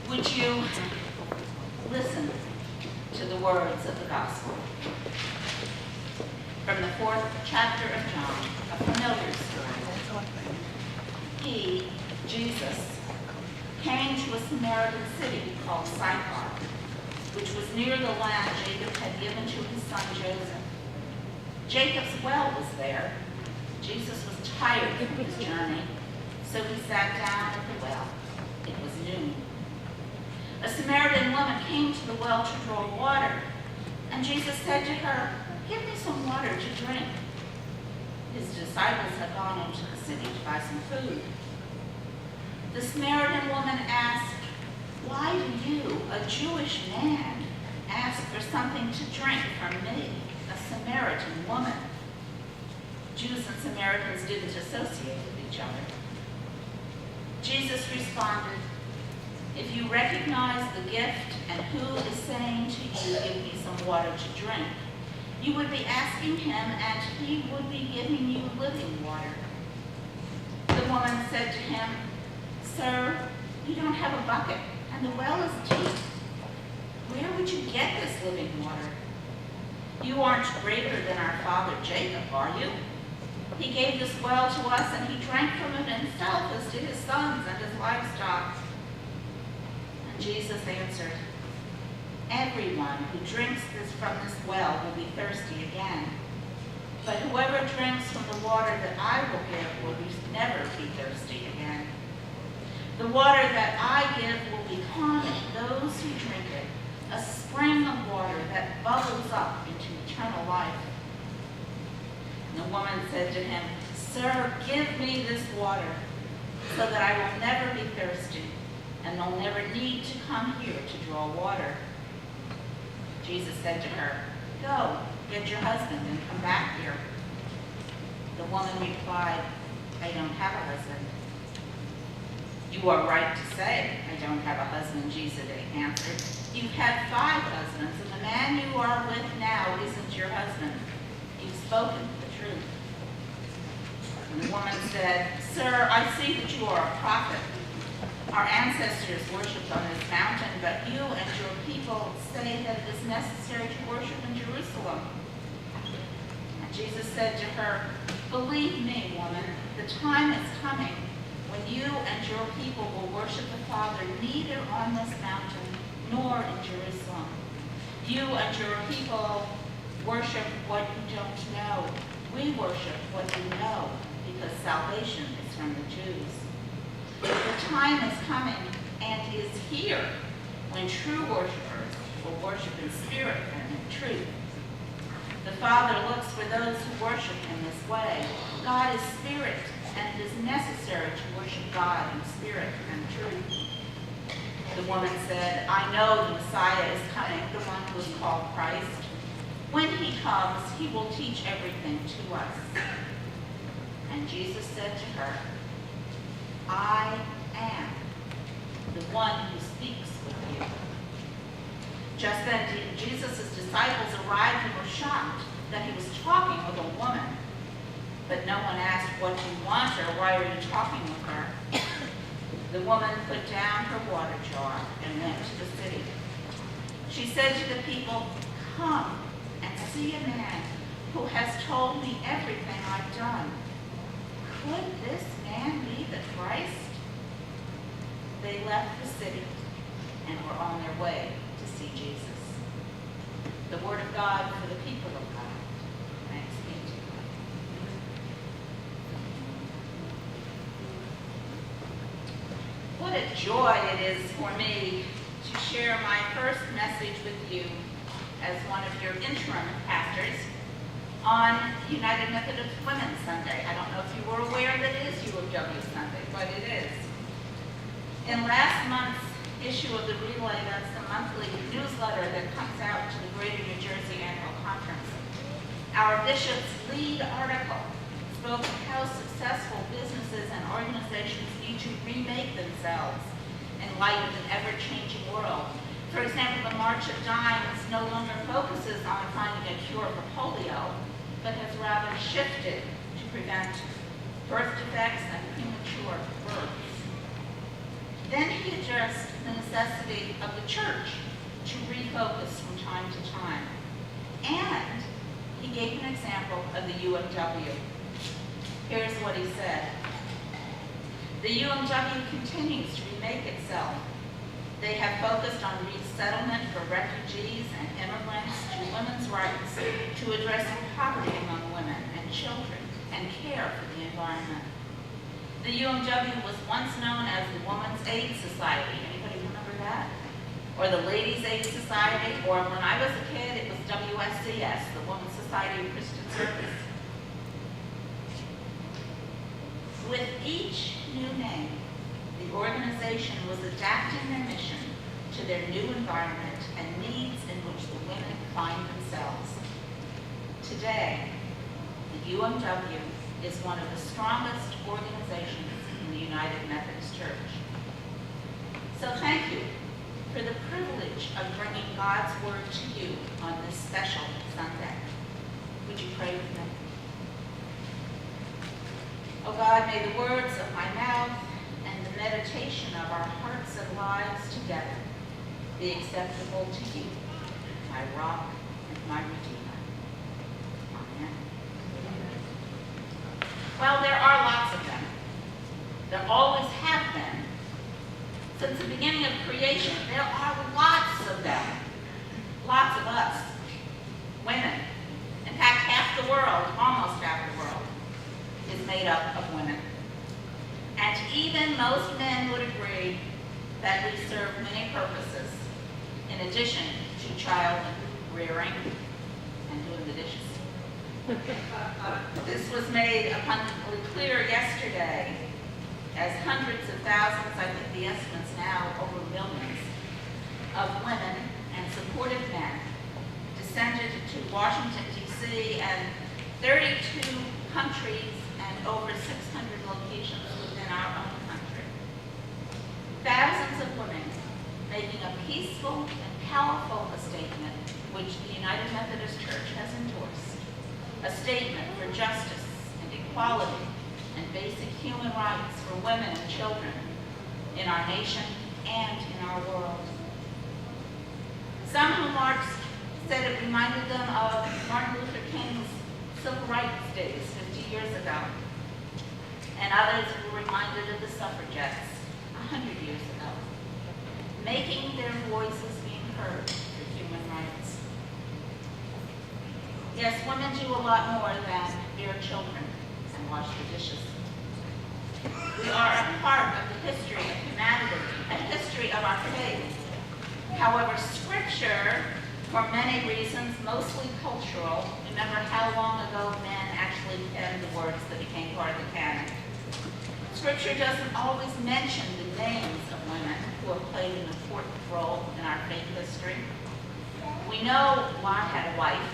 Would you listen to the words of the gospel? From the 4th chapter of John, a familiar story. He, Jesus, came to a Samaritan city called Sychar, which was near the land Jacob had given to his son Joseph. Jacob's well was there. Jesus was tired from his journey, so he sat down at the well. It was noon. A Samaritan woman came to the well to draw water, and Jesus said to her, "Give me some water to drink." His disciples had gone into the city to buy some food. The Samaritan woman asked, "Why do you, a Jewish man, ask for something to drink from me, a Samaritan woman?" Jews and Samaritans didn't associate with each other. Jesus responded, "If you recognize the gift and who is saying to you, 'Give me some water to drink,' you would be asking him and he would be giving you living water." The woman said to him, "Sir, you don't have a bucket and the well is deep. Where would you get this living water? You aren't greater than our father Jacob, are you? He gave this well to us and he drank from it himself as did his sons and his livestock." And Jesus answered, "Everyone who drinks from this well will be thirsty again. But whoever drinks from the water that I will give will never be thirsty again. The water that I give will become in those who drink it a spring of water that bubbles up into eternal life." And the woman said to him, "Sir, give me this water so that I will never be thirsty and will never need to come here to draw water." Jesus said to her, "Go, get your husband and come back here." The woman replied, "I don't have a husband." "You are right to say, 'I don't have a husband,'" Jesus answered. "You've had 5 husbands, and the man you are with now isn't your husband. You've spoken the truth." And the woman said, "Sir, I see that you are a prophet. Our ancestors worshipped on this mountain, but you and your people say that it is necessary to worship in Jerusalem." And Jesus said to her, "Believe me, woman, the time is coming when you and your people will worship the Father neither on this mountain nor in Jerusalem. You and your people worship what you don't know. We worship what we know, because salvation is from the Jews. The time is coming and is here when true worshipers will worship in spirit and in truth. The Father looks for those who worship in this way. God is spirit, and it is necessary to worship God in spirit and truth." The woman said, "I know the Messiah is coming, the one who is called Christ. When he comes, he will teach everything to us." And Jesus said to her, "I am the one who speaks with you." Just then Jesus' disciples arrived and were shocked that he was talking with a woman. But no one asked, "What do you want?" or "Why are you talking with her?" The woman put down her water jar and went to the city. She said to the people, "Come and see a man who has told me everything I've done. Could this man be the Christ?" They left the city and were on their way to see Jesus. The word of God for the people of God. Thanks be to God. What a joy it is for me to share my first message with you as one of your interim pastors on United Methodist Women's Sunday. I don't know if you were aware that it is UOW Sunday, but it is. In last month's issue of the Relay, that's the monthly newsletter that comes out to the Greater New Jersey Annual Conference, our bishop's lead article spoke of how successful businesses and organizations need to remake themselves in light of an ever-changing world. For example, the March of Dimes no longer focuses on finding a cure for polio, but has rather shifted to prevent birth defects and premature births. Then he addressed the necessity of the church to refocus from time to time. And he gave an example of the UMW. Here's what he said. The UMW continues to remake itself. They have focused on resettlement for refugees and immigrants, to women's rights, to addressing poverty among women and children, and care for the environment. The UMW was once known as the Women's Aid Society. Anybody remember that? Or the Ladies' Aid Society, or when I was a kid, it was WSCS, the Women's Society of Christian Service. With each new name, the organization was adapting their mission to their new environment and needs in which the women find themselves. Today, the UMW is one of the strongest organizations in the United Methodist Church. So thank you for the privilege of bringing God's Word to you on this special Sunday. Would you pray with me? Oh God, may the words of my mouth and the meditation of our hearts and lives together be acceptable to you, my rock and my redeemer. Amen. Well, there are lots of them. There always have been. Since the beginning of creation, there are lots of them. Lots of us. Women. In fact, half the world, almost half the world, is made up of women. And even most men would agree that we serve many purposes in addition to child rearing and doing the dishes. This was made abundantly clear yesterday as hundreds of thousands, I think the estimate's now over millions, of women and supportive men descended to Washington, D.C. and 32 countries and over 600 locations within our own country. Thousands of women making a peaceful and powerful statement which the United Methodist Church has endorsed. A statement for justice and equality and basic human rights for women and children in our nation and in our world. Some who marched said it reminded them of Martin Luther King's Civil Rights Days 50 years ago. And others were reminded of the suffragettes 100 years ago, making their voices being heard for human rights. Yes, women do a lot more than bear children and wash the dishes. We are a part of the history of humanity, a history of our faith. However, Scripture, for many reasons, mostly cultural, remember how long ago men actually penned the words that became part of the canon. Scripture doesn't always mention the names of women who have played an important role in our faith history. We know Lot had a wife.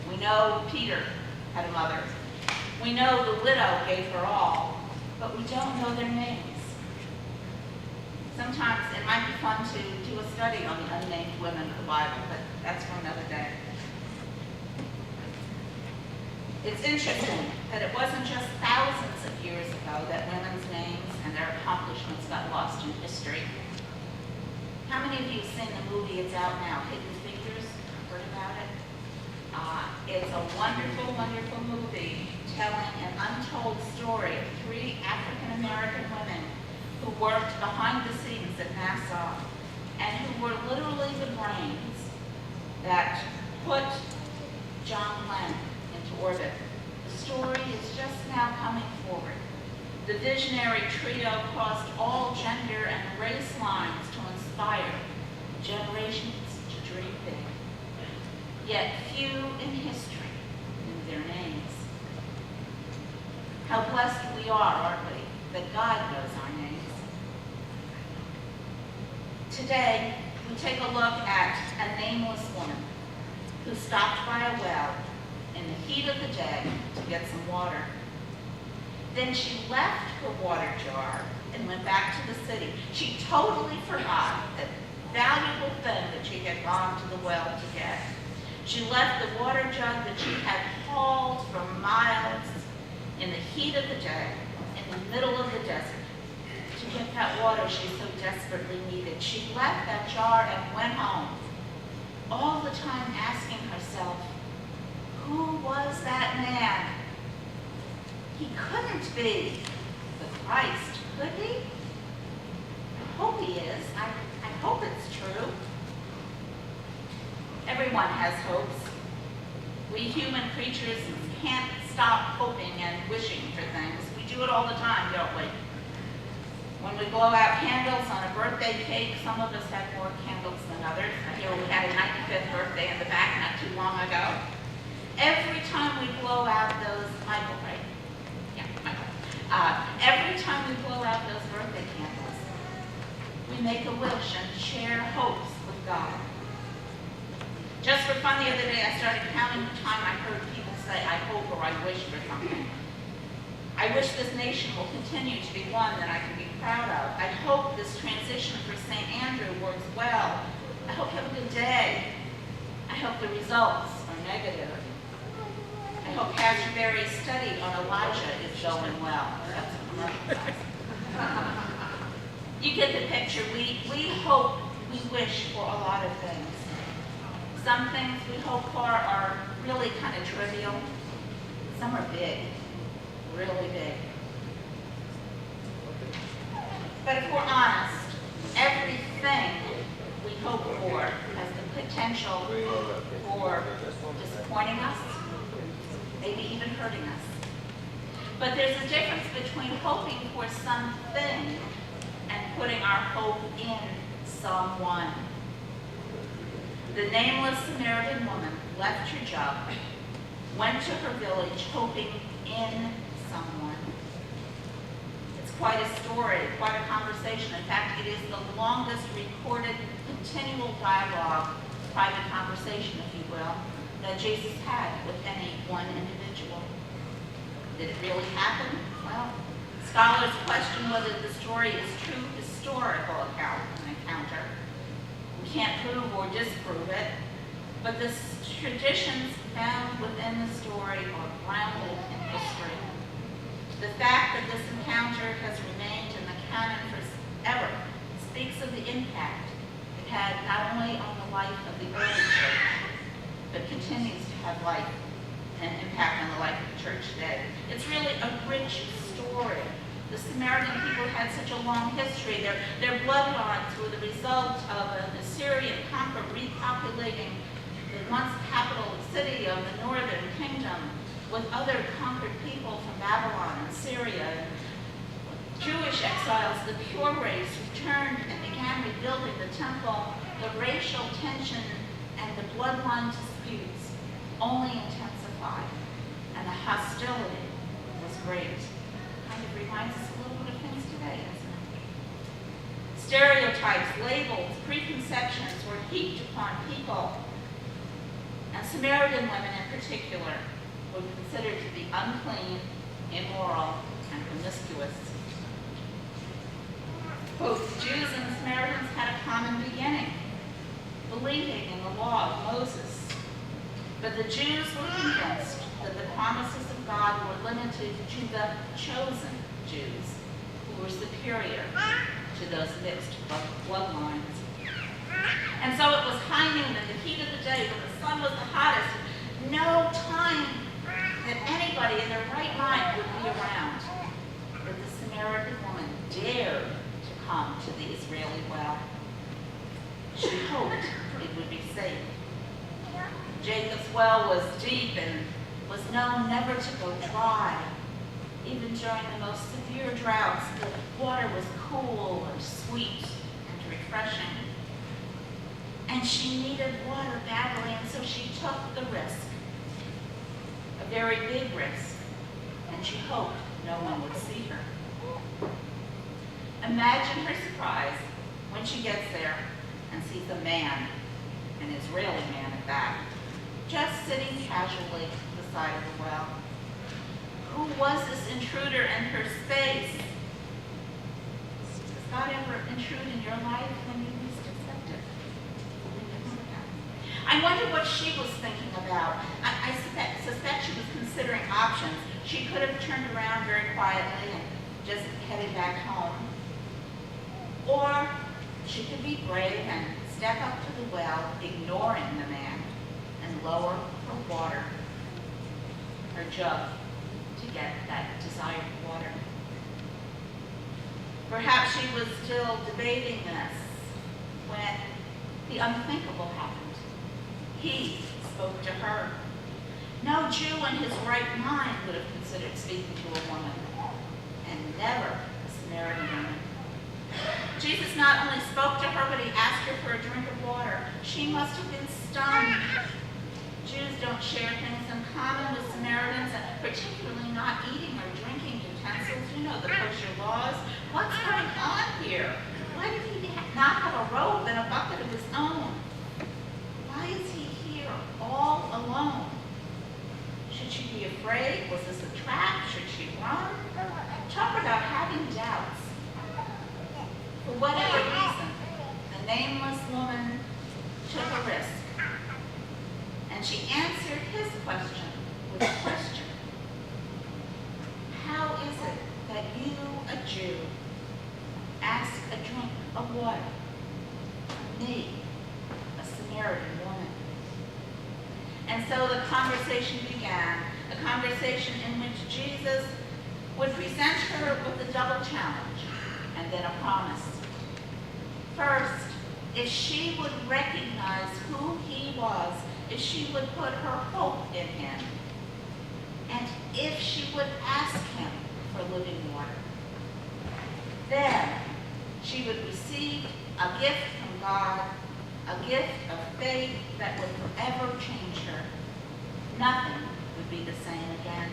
We know Peter had a mother. We know the widow gave her all, but we don't know their names. Sometimes it might be fun to do a study on the unnamed women of the Bible, but that's for another day. It's interesting that it wasn't just thousands of years ago that women's names and their accomplishments got lost in history. How many of you have seen the movie, it's out now, Hidden Figures? Heard about it? It's a wonderful, wonderful movie telling an untold story of 3 African-American women who worked behind the scenes at NASA and who were literally the brains that put John Glenn into orbit. The story is just now coming forward. The visionary trio crossed all gender and race lines to inspire generations to dream big. Yet few in history knew their names. How blessed we are, aren't we, that God knows our names. Today, we take a look at a nameless woman who stopped by a well in the heat of the day to get some water. Then she left her water jar and went back to the city. She totally forgot that valuable thing that she had gone to the well to get. She left the water jug that she had hauled for miles in the heat of the day, in the middle of the desert, to get that water she so desperately needed. She left that jar and went home, all the time asking herself, who was that man? He couldn't be the Christ, could he? I hope he is. I hope it's true. Everyone has hopes. We human creatures can't stop hoping and wishing for things. We do it all the time, don't we? When we blow out candles on a birthday cake, some of us have more candles than others. I hear we had a 95th birthday in the back not too long ago. Every time we blow out those, Michael, right? Yeah, Michael. Every time we blow out those birthday candles, we make a wish and share hopes with God. Just for fun, the other day I started counting the time I heard people say, I hope or I wish for something. I wish this nation will continue to be one that I can be proud of. I hope this transition for St. Andrew works well. I hope you have a good day. I hope the results are negative. I hope Pastor Barry's study on Elijah is going well. That's a commercial size. You get the picture. We hope, we wish for a lot of things. Some things we hope for are really kind of trivial. Some are big, really big. But if we're honest, everything we hope for has the potential for disappointing us, maybe even hurting us. But there's a difference between hoping for something and putting our hope in someone. The nameless Samaritan woman left her job, went to her village hoping in someone. It's quite a story, quite a conversation. In fact, it is the longest recorded continual dialogue, private conversation, if you will, that Jesus had with any one individual. Did it really happen? Well, scholars question whether the story is true historical account, an encounter. We can't prove or disprove it, but the traditions found within the story are grounded in history. The fact that this encounter has remained in the canon forever speaks of the impact it had not only on the life of the early church, but continues to have life and impact on the life of the church today. It's really a rich story. The Samaritan people had such a long history. Their bloodlines were the result of an Assyrian conqueror repopulating the once capital city of the northern kingdom with other conquered people from Babylon and Syria. Jewish exiles, the pure race, returned and began rebuilding the temple. The racial tension and the bloodline disputes only intensified, and the hostility was great. Kind of reminds us a little bit of things today, doesn't it? Stereotypes, labels, preconceptions were heaped upon people, and Samaritan women in particular were considered to be unclean, immoral, and promiscuous. Both Jews and Samaritans had a common beginning, believing in the law of Moses. But the Jews were convinced that the promises of God were limited to the chosen Jews, who were superior to those mixed bloodlines. And so it was high noon in the heat of the day when the sun was the hottest, no time that anybody in their right mind would be around, that the Samaritan woman dared to come to the Israeli well. She hoped it would be safe. Jacob's well was deep and was known never to go dry. Even during the most severe droughts, the water was cool and sweet and refreshing. And she needed water badly, and so she took the risk, a very big risk, and she hoped no one would see her. Imagine her surprise when she gets there and sees a man, an Israeli man at that, just sitting casually beside the well. Who was this intruder in her space? Does God ever intrude in your life when you least expect it? I wonder what she was thinking about. I suspect she was considering options. She could have turned around very quietly and just headed back home. Or she could be brave and step up to the well, ignoring the man, and lower her water, her jug, to get that desired water. Perhaps she was still debating this when the unthinkable happened. He spoke to her. No Jew in his right mind would have considered speaking to a woman, and never a Samaritan woman. Jesus not only spoke to her, but he asked her for a drink of water. She must have been stunned. Jews don't share things in common with Samaritans, and particularly not eating or drinking utensils. You know the kosher laws. What's going on here? Why did he not have a robe and a bucket of his own? Why is he here all alone? Should she be afraid? Was this a trap? Should she run? Talk about having doubts. For whatever reason, the nameless woman took a risk. And she answered his question with a question. How is it that you, a Jew, ask a drink of water from me, a Samaritan woman? And so the conversation began, a conversation in which Jesus would present her with a double challenge and then a promise. First, if she would recognize who he was, if she would put her hope in him, and if she would ask him for living water, then she would receive a gift from God, a gift of faith that would forever change her. Nothing would be the same again.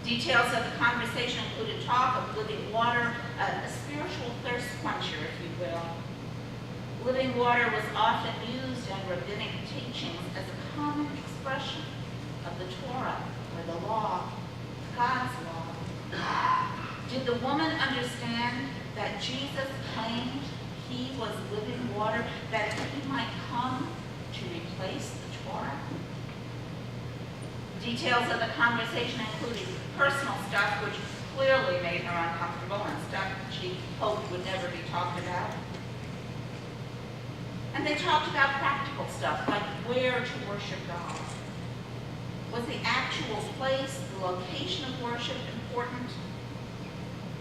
Details of the conversation included talk of living water, a spiritual thirst quencher, if you will. Living water was often used in rabbinic teachings as a common expression of the Torah, or the law, God's law. Did the woman understand that Jesus claimed he was living water, that he might come to replace the Torah? Details of the conversation included personal stuff, which clearly made her uncomfortable, and stuff she hoped would never be talked about. And they talked about practical stuff, like where to worship God. Was the actual place, the location of worship important?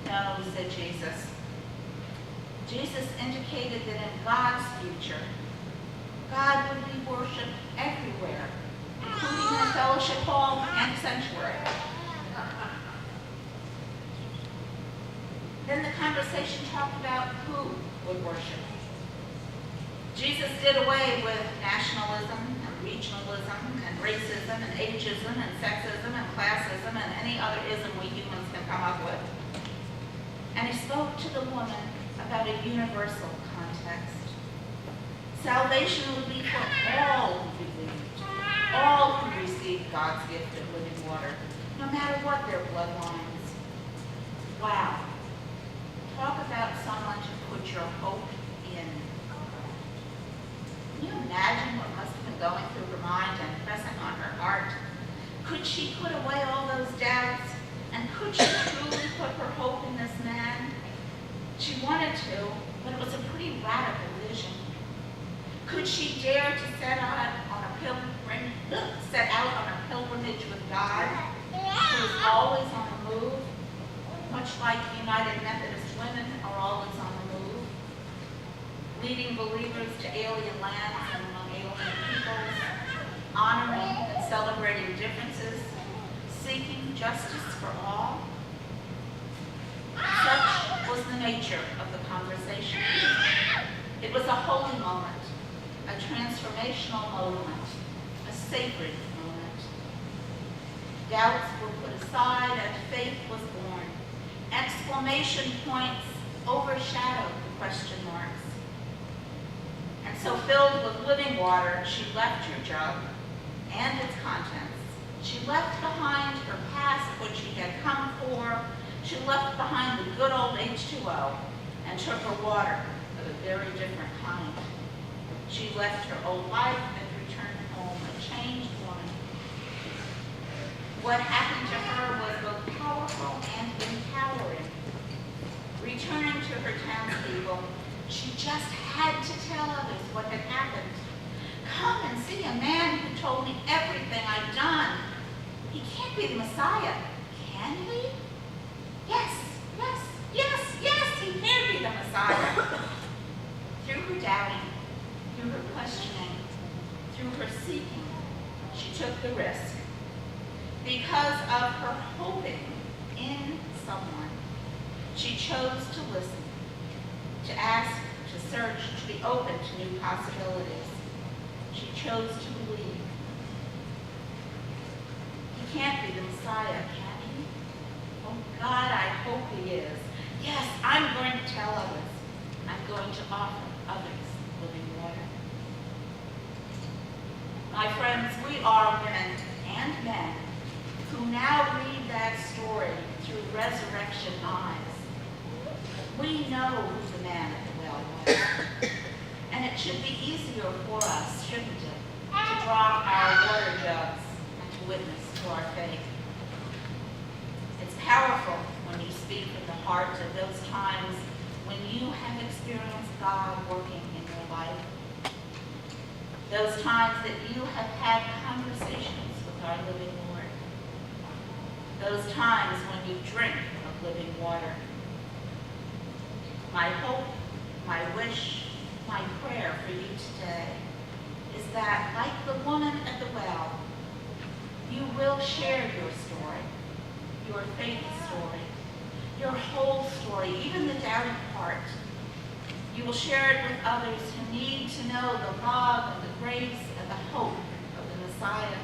No, said Jesus. Jesus indicated that in God's future, God would be worshipped everywhere, including in the fellowship hall and sanctuary. Then the conversation talked about who would worship. Jesus did away with nationalism and regionalism and racism and ageism and sexism and classism and any other ism we humans can come up with. And he spoke to the woman about a universal context. Salvation would be for all who believed, all who received God's gift of living water, no matter what their bloodlines. Wow. Talk about someone to put your hope in. Can you imagine what must have been going through her mind and pressing on her heart? Could she put away all those doubts? And could she truly put her hope in this man? She wanted to, but it was a pretty radical vision. Could she dare to set out on a pilgrimage with God, who is always on the move, much like United Methodist women are always on the move, leading believers to alien lands and among alien peoples, honoring and celebrating differences, seeking justice for all? Such was the nature of the conversation. It was a holy moment, a transformational moment, a sacred moment. Doubts were put aside and faith was born. Exclamation points overshadowed the question marks. And so filled with living water, she left her jug and its contents. She left behind her past, what she had come for. She left behind the good old H2O and took her water of a very different kind. She left her old life and returned home a changed woman. What happened to her was both powerful and empowering. Returning to her townspeople, she just had to tell others what had happened. Come and see a man who told me everything I've done. He can't be the Messiah, can he? Yes, yes, yes, yes, he can be the Messiah. Through her doubting, through her questioning, through her seeking, she took the risk. Because of her hoping in someone, she chose to listen, to ask, to search, to be open to new possibilities. She chose to believe. He can't be the Messiah, can he? Oh God, I hope he is. Yes, I'm going to tell others. I'm going to offer others living water. My friends, we are women and men who now read that story through resurrection eyes. We know who the man at the well was. And it should be easier for us, shouldn't it, to draw our water jugs and to witness to our faith. It's powerful when you speak from the heart of those times when you have experienced God working in your life. Those times that you have had conversations with our living Lord. Those times when you drink of living water. My hope, my wish, my prayer for you today is that, like the woman at the well, you will share your story, your faith story, your whole story, even the doubting part. You will share it with others who need to know the love and the grace and the hope of the Messiah.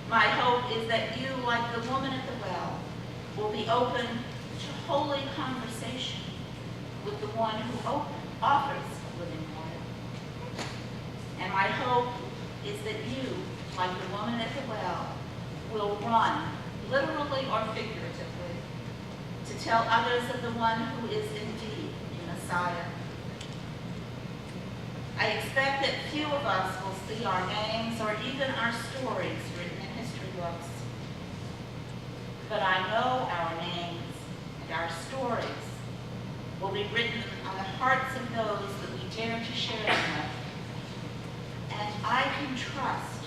My hope is that you, like the woman at the well, will be open to holy conversation with the one who offers living water. And my hope is that you, like the woman at the well, will run, literally or figuratively, to tell others of the one who is indeed the Messiah. I expect that few of us will see our names or even our stories written in history books. But I know our names and our stories will be written on the hearts of those that we dare to share them with. And I can trust